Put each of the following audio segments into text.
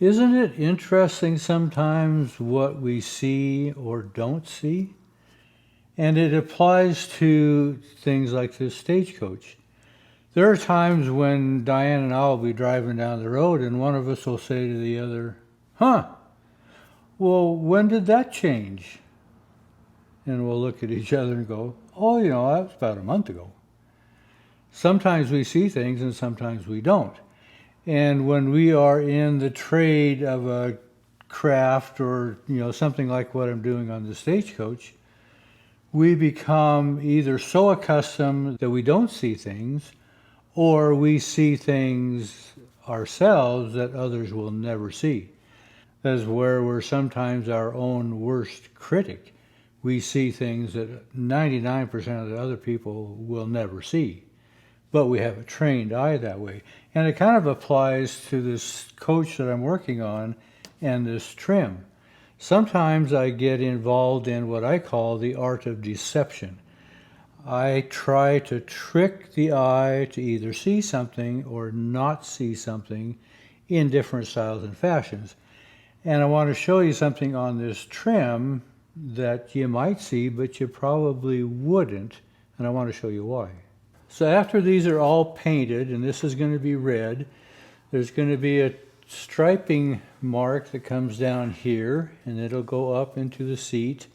Isn't it interesting sometimes what we see or don't see? And it applies to things like this stagecoach. There are times when Diane and I will be driving down the road and one of us will say to the other, "Huh, well, when did that change?" And we'll look at each other and go, "Oh, that was about a month ago." Sometimes we see things and sometimes we don't. And when we are in the trade of a craft or, something like what I'm doing on the stagecoach, we become either so accustomed that we don't see things, or we see things ourselves that others will never see. That is where we're sometimes our own worst critic. We see things that 99% of the other people will never see, but we have a trained eye that way. And it kind of applies to this coach that I'm working on and this trim. Sometimes I get involved in what I call the art of deception. I try to trick the eye to either see something or not see something in different styles and fashions. And I want to show you something on this trim that you might see, but you probably wouldn't, and I want to show you why. So after these are all painted, and this is going to be red, there's going to be a striping mark that comes down here, and it'll go up into the seat.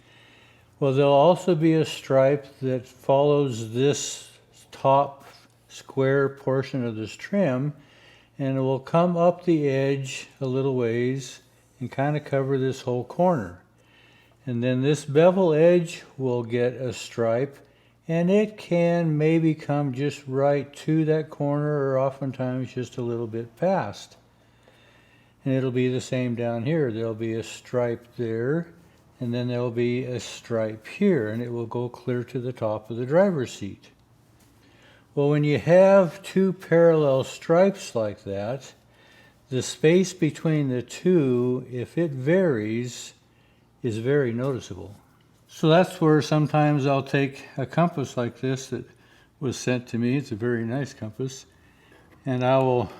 Well, there'll also be a stripe that follows this top square portion of this trim, and it will come up the edge a little ways and kind of cover this whole corner. And then this bevel edge will get a stripe, and it can maybe come just right to that corner, or oftentimes just a little bit past. And it'll be the same down here. There'll be a stripe there, and then there'll be a stripe here, and it will go clear to the top of the driver's seat. Well, when you have two parallel stripes like that, the space between the two, if it varies, is very noticeable. So that's where sometimes I'll take a compass like this that was sent to me. It's a very nice compass. And I will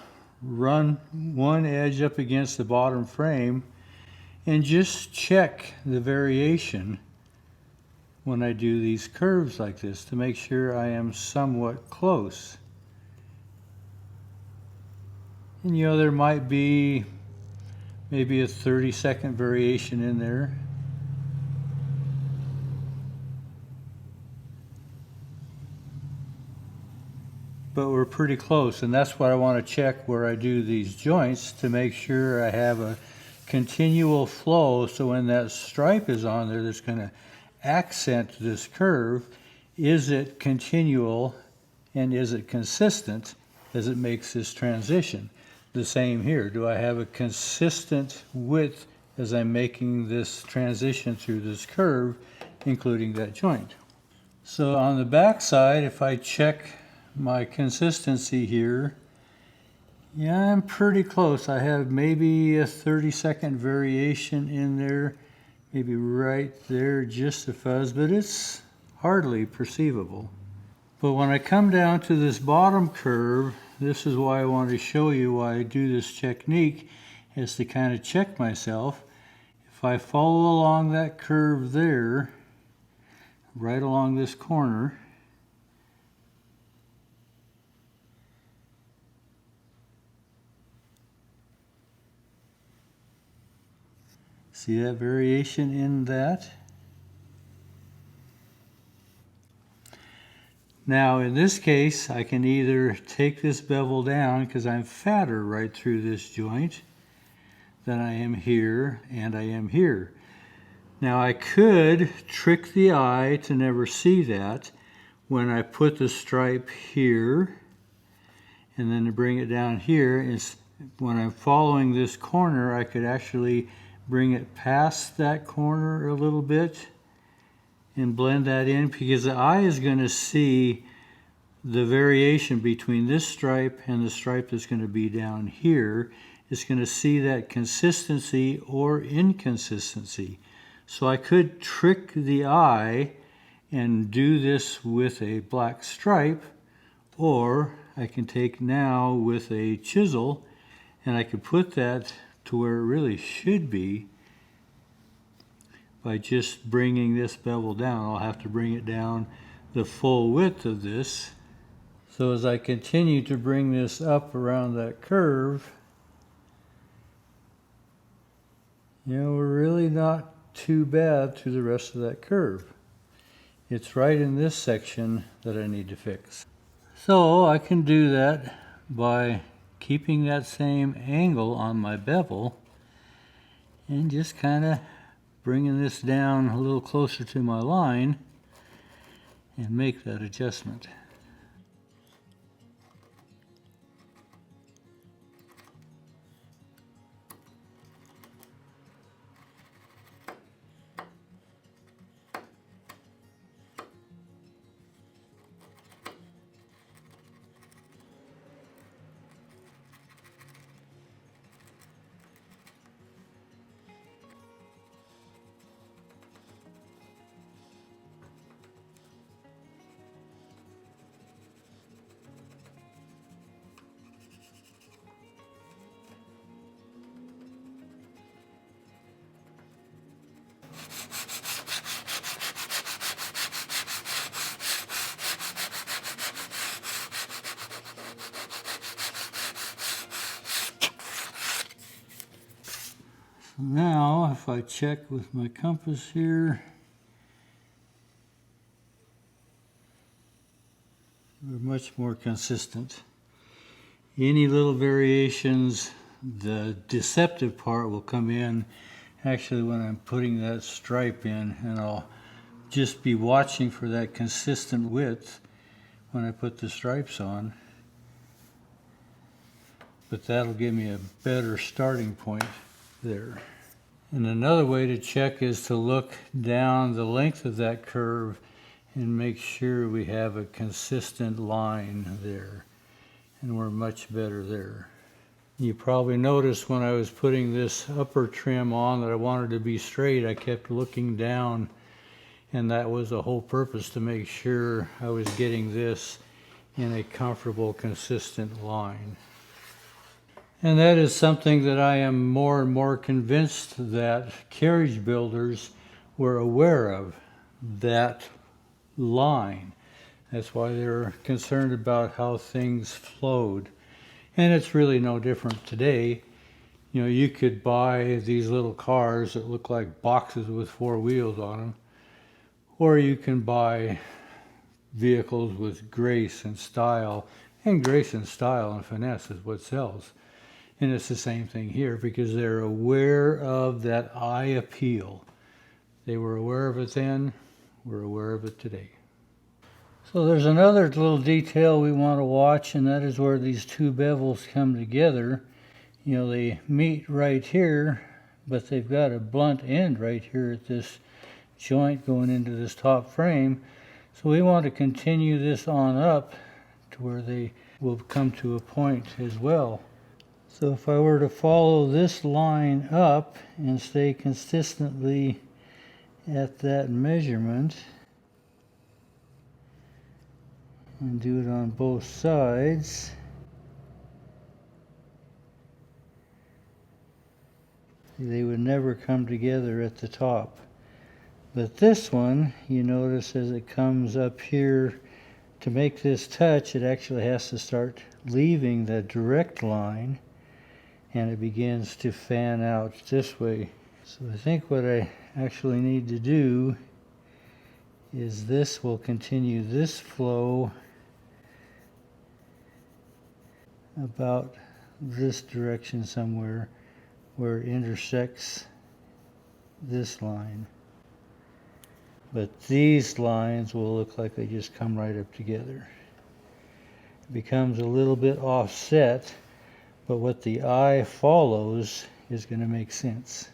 run one edge up against the bottom frame and just check the variation when I do these curves like this to make sure I am somewhat close. And there might be maybe a 30-second variation in there. But we're pretty close, and that's what I want to check where I do these joints to make sure I have a continual flow, so when that stripe is on there that's going to accent this curve, is it continual and is it consistent as it makes this transition? The same here. Do I have a consistent width as I'm making this transition through this curve, including that joint? So on the back side, if I check my consistency here, yeah, I'm pretty close. I have maybe a 30-second variation in there, maybe right there, just a fuzz, but it's hardly perceivable. But when I come down to this bottom curve, this is why I want to show you why I do this technique, is to kind of check myself. If I follow along that curve there, right along this corner, see that variation in that? Now in this case, I can either take this bevel down because I'm fatter right through this joint than I am here and I am here. Now I could trick the eye to never see that when I put the stripe here and then to bring it down here. Is when I'm following this corner, I could actually bring it past that corner a little bit and blend that in, because the eye is going to see the variation between this stripe and the stripe that's going to be down here. It's going to see that consistency or inconsistency. So I could trick the eye and do this with a black stripe, or I can take now with a chisel and I could put that to where it really should be by just bringing this bevel down. I'll have to bring it down the full width of this. So as I continue to bring this up around that curve, we're really not too bad to the rest of that curve. It's right in this section that I need to fix. So I can do that by keeping that same angle on my bevel and just kind of bringing this down a little closer to my line and make that adjustment. Now, if I check with my compass here, we're much more consistent. Any little variations, the deceptive part will come in actually when I'm putting that stripe in, and I'll just be watching for that consistent width when I put the stripes on. But that'll give me a better starting point there. And another way to check is to look down the length of that curve and make sure we have a consistent line there. And we're much better there. You probably noticed when I was putting this upper trim on that I wanted to be straight, I kept looking down, and that was the whole purpose, to make sure I was getting this in a comfortable, consistent line. And that is something that I am more and more convinced that carriage builders were aware of, that line. That's why they're concerned about how things flowed. And it's really no different today. You could buy these little cars that look like boxes with 4 wheels on them, or you can buy vehicles with grace and style, and grace and style and finesse is what sells. And it's the same thing here, because they're aware of that eye appeal. They were aware of it then, we're aware of it today. So there's another little detail we want to watch, and that is where these two bevels come together. They meet right here, but they've got a blunt end right here at this joint going into this top frame. So we want to continue this on up to where they will come to a point as well. So if I were to follow this line up and stay consistently at that measurement and do it on both sides, they would never come together at the top. But this one, you notice as it comes up here, to make this touch, it actually has to start leaving the direct line, and it begins to fan out this way. So I think what I actually need to do is this will continue this flow about this direction somewhere where it intersects this line. But these lines will look like they just come right up together. It becomes a little bit offset, but what the eye follows is going to make sense.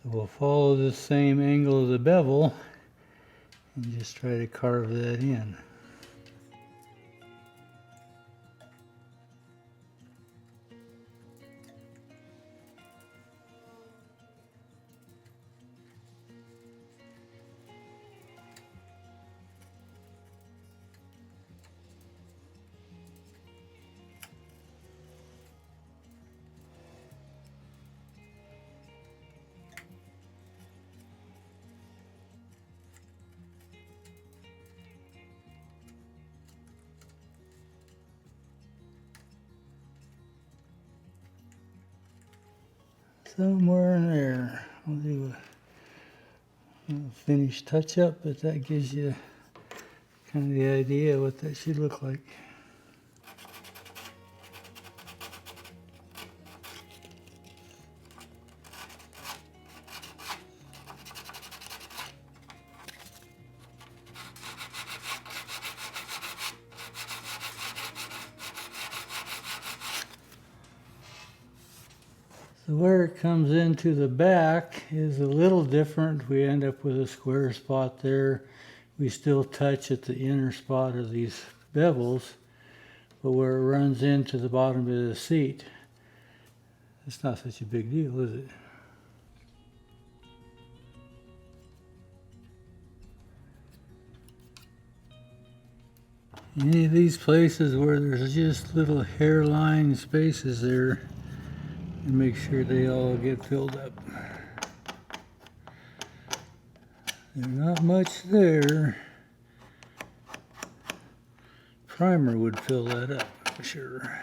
So we'll follow the same angle of the bevel and just try to carve that in. somewhere in there. I'll do a finished touch up, but that gives you kind of the idea what that should look like. So where it comes into the back is a little different. We end up with a square spot there. We still touch at the inner spot of these bevels, but where it runs into the bottom of the seat, it's not such a big deal, is it? Any of these places where there's just little hairline spaces there, and make sure they all get filled up. There's not much there. Primer would fill that up for sure.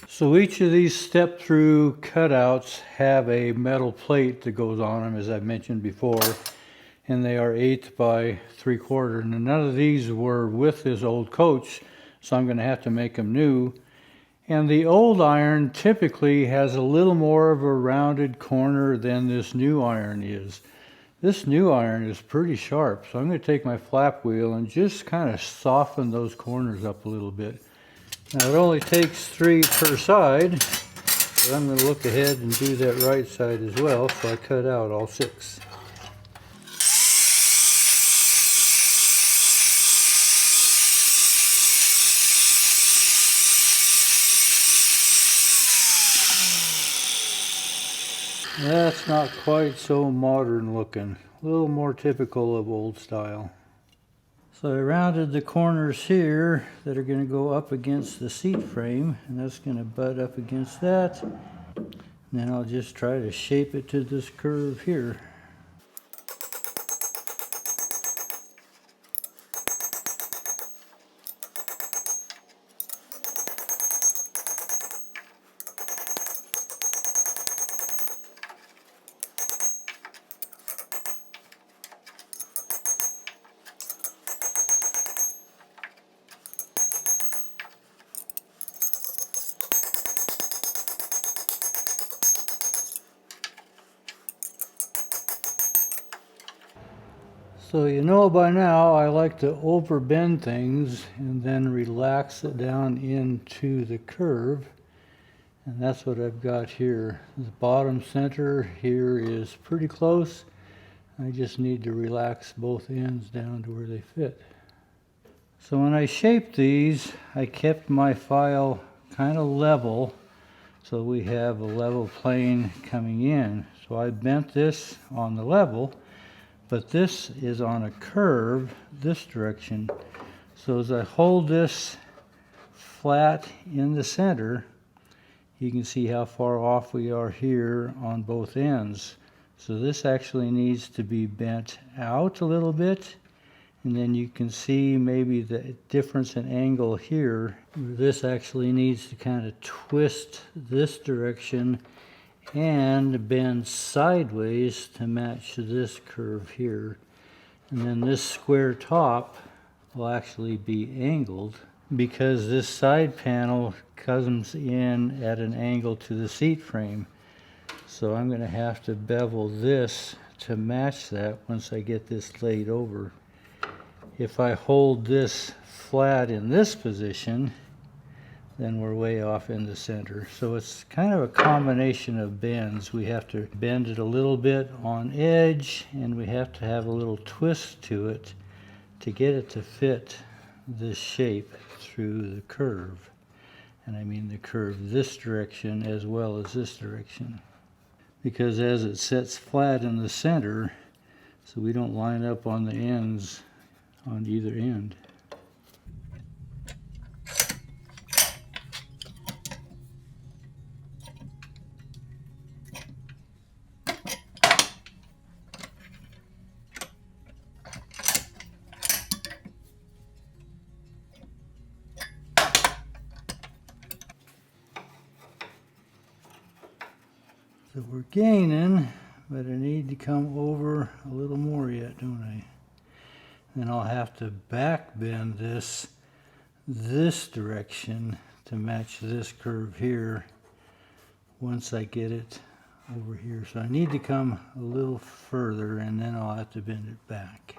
So each of these step-through cutouts have a metal plate that goes on them, as I mentioned before, and they are 1/8 by 3/4. And none of these were with this old coach, so I'm going to have to make them new. And the old iron typically has a little more of a rounded corner than this new iron is. This new iron is pretty sharp, so I'm going to take my flap wheel and just kind of soften those corners up a little bit. Now it only takes 3 per side, but I'm going to look ahead and do that right side as well, so I cut out all 6. That's not quite so modern looking, a little more typical of old style. So I rounded the corners here that are going to go up against the seat frame, and that's going to butt up against that. And then I'll just try to shape it to this curve here. So you know by now I like to overbend things and then relax it down into the curve. And that's what I've got here. The bottom center here is pretty close. I just need to relax both ends down to where they fit. So when I shaped these, I kept my file kind of level so we have a level plane coming in. So I bent this on the level, but this is on a curve this direction. So as I hold this flat in the center, you can see how far off we are here on both ends. So this actually needs to be bent out a little bit, and then you can see maybe the difference in angle here. This actually needs to kind of twist this direction and bend sideways to match this curve here. And then this square top will actually be angled because this side panel comes in at an angle to the seat frame. So I'm going to have to bevel this to match that once I get this laid over. If I hold this flat in this position, then we're way off in the center. So it's kind of a combination of bends. We have to bend it a little bit on edge, and we have to have a little twist to it to get it to fit this shape through the curve. And I mean the curve this direction as well as this direction. Because as it sits flat in the center, so we don't line up on the ends on either end. So we're gaining, but I need to come over a little more yet, don't I? Then I'll have to back bend this direction to match this curve here once I get it over here. So I need to come a little further, and then I'll have to bend it back.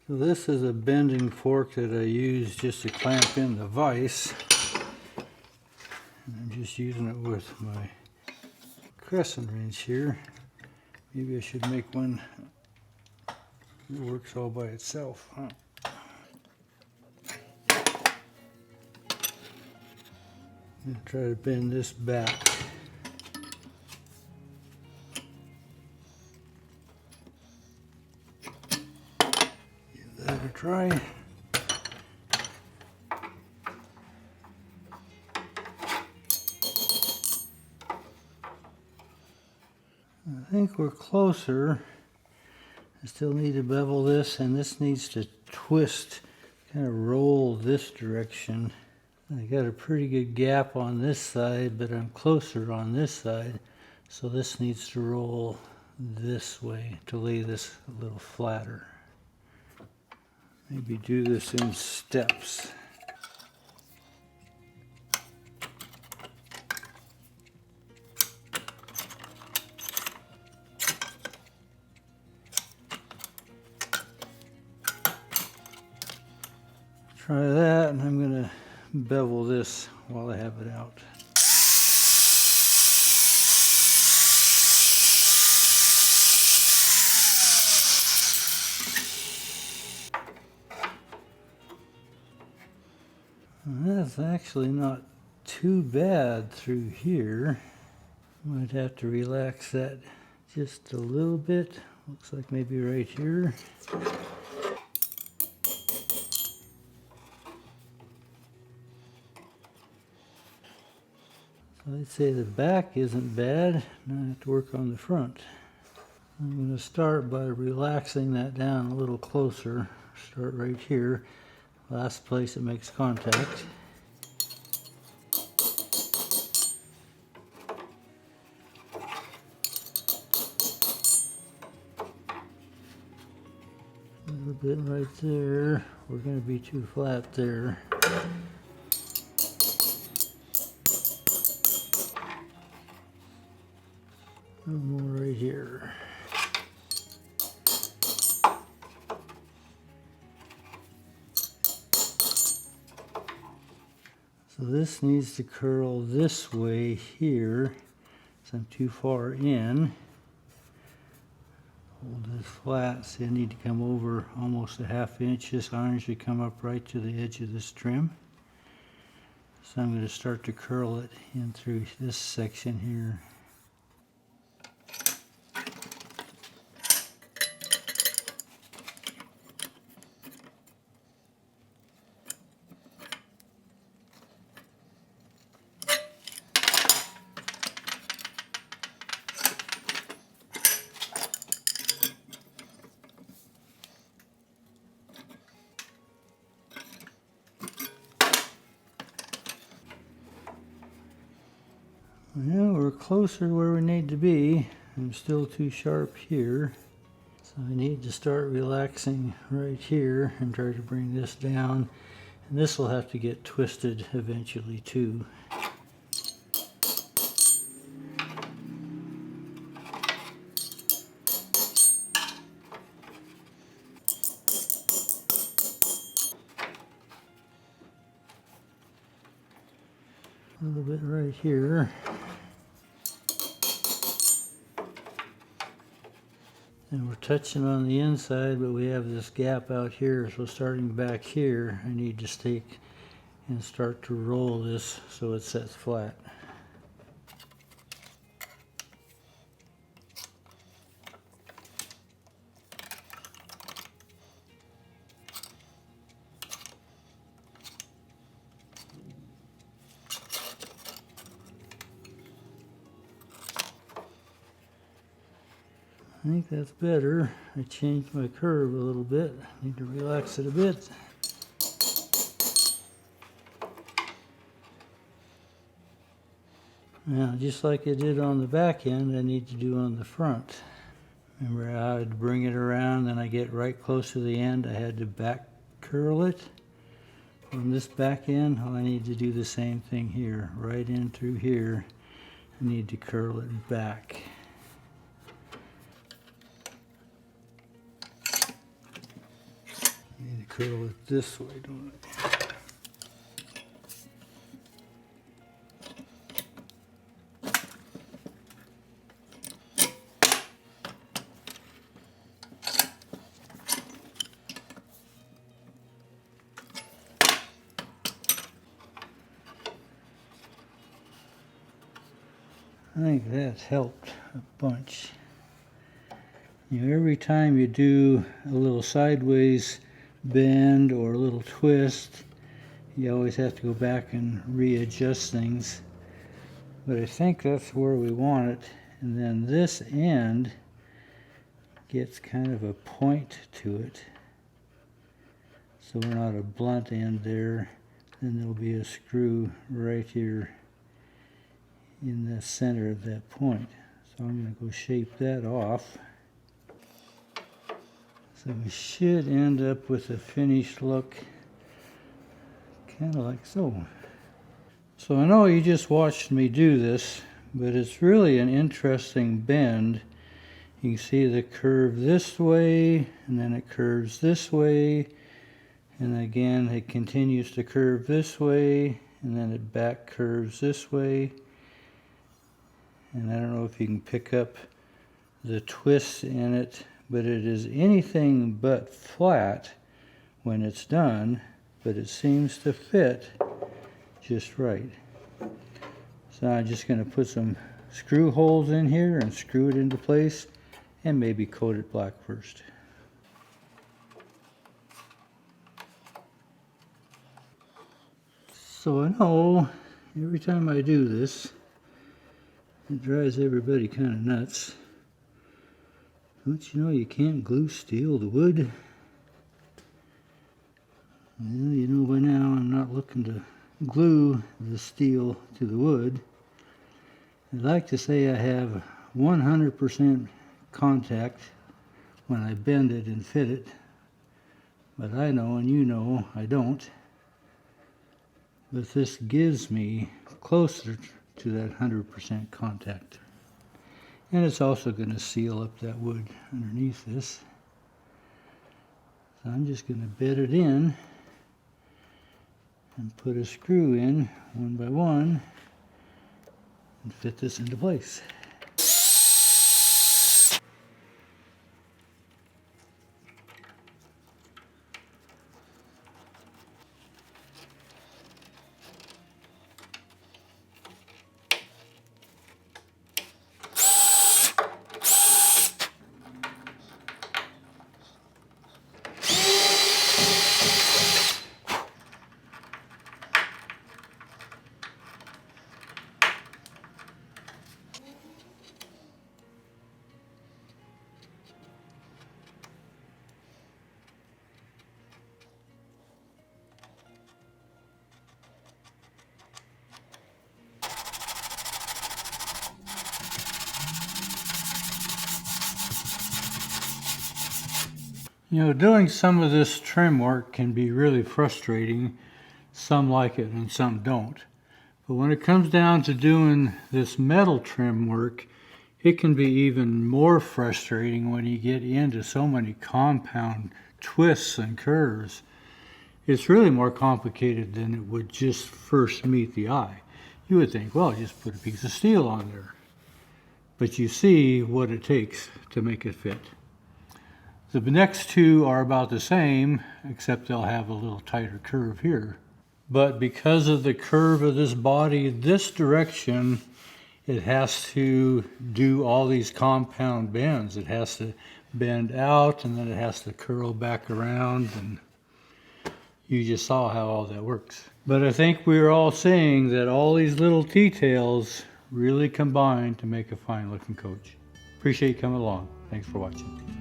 So this is a bending fork that I use just to clamp in the vise. And I'm just using it with my crescent wrench here. Maybe I should make one that works all by itself, huh? And try to bend this back. Give that a try. I think we're closer. I still need to bevel this, and this needs to twist, kind of roll this direction. I got a pretty good gap on this side, but I'm closer on this side, so this needs to roll this way to lay this a little flatter. Maybe do this in steps. Try that, and I'm going to bevel this while I have it out. And that's actually not too bad through here. Might have to relax that just a little bit. Looks like maybe right here. I'd say the back isn't bad. Now I have to work on the front. I'm going to start by relaxing that down a little closer. Start right here, last place it makes contact. A little bit right there. We're going to be too flat there. A little more right here. So this needs to curl this way here, so I'm too far in. Hold this flat, so I need to come over almost a ½ inch. This iron should come up right to the edge of this trim. So I'm going to start to curl it in through this section here. Well, we're closer where we need to be. I'm still too sharp here. So I need to start relaxing right here and try to bring this down. And this will have to get twisted eventually too. A little bit right here. And we're touching on the inside, but we have this gap out here. So starting back here, I need to take and start to roll this so it sets flat. I think that's better. I changed my curve a little bit. Need to relax it a bit. Now, just like I did on the back end, I need to do on the front. Remember how I'd bring it around, then I get right close to the end, I had to back curl it. From this back end, I need to do the same thing here. Right in through here, I need to curl it back. I need to curl it this way, don't I? I think that's helped a bunch. You know, every time you do a little sideways bend or a little twist, you always have to go back and readjust things. But I think that's where we want it. And then this end gets kind of a point to it. So we're not a blunt end there. Then there'll be a screw right here in the center of that point. So I'm going to go shape that off. So we should end up with a finished look kind of like so. So I know you just watched me do this, but it's really an interesting bend. You can see the curve this way, and then it curves this way, and again it continues to curve this way, and then it back curves this way. And I don't know if you can pick up the twists in it, but it is anything but flat when it's done, but it seems to fit just right. So I'm just going to put some screw holes in here and screw it into place and maybe coat it black first. So I know every time I do this, it drives everybody kind of nuts. Don't you know you can't glue steel to wood? Well, you know by now I'm not looking to glue the steel to the wood. I'd like to say I have 100% contact when I bend it and fit it, but I know and you know I don't. But this gives me closer to that 100% contact. And it's also going to seal up that wood underneath this. So I'm just going to bed it in and put a screw in one by one and fit this into place. You know, doing some of this trim work can be really frustrating. Some like it and some don't. But when it comes down to doing this metal trim work, it can be even more frustrating when you get into so many compound twists and curves. It's really more complicated than it would just first meet the eye. You would think, well, just put a piece of steel on there. But you see what it takes to make it fit. The next two are about the same, except they'll have a little tighter curve here. But because of the curve of this body, this direction, it has to do all these compound bends. It has to bend out, and then it has to curl back around, and you just saw how all that works. But I think we're all seeing that all these little details really combine to make a fine looking coach. Appreciate you coming along. Thanks for watching.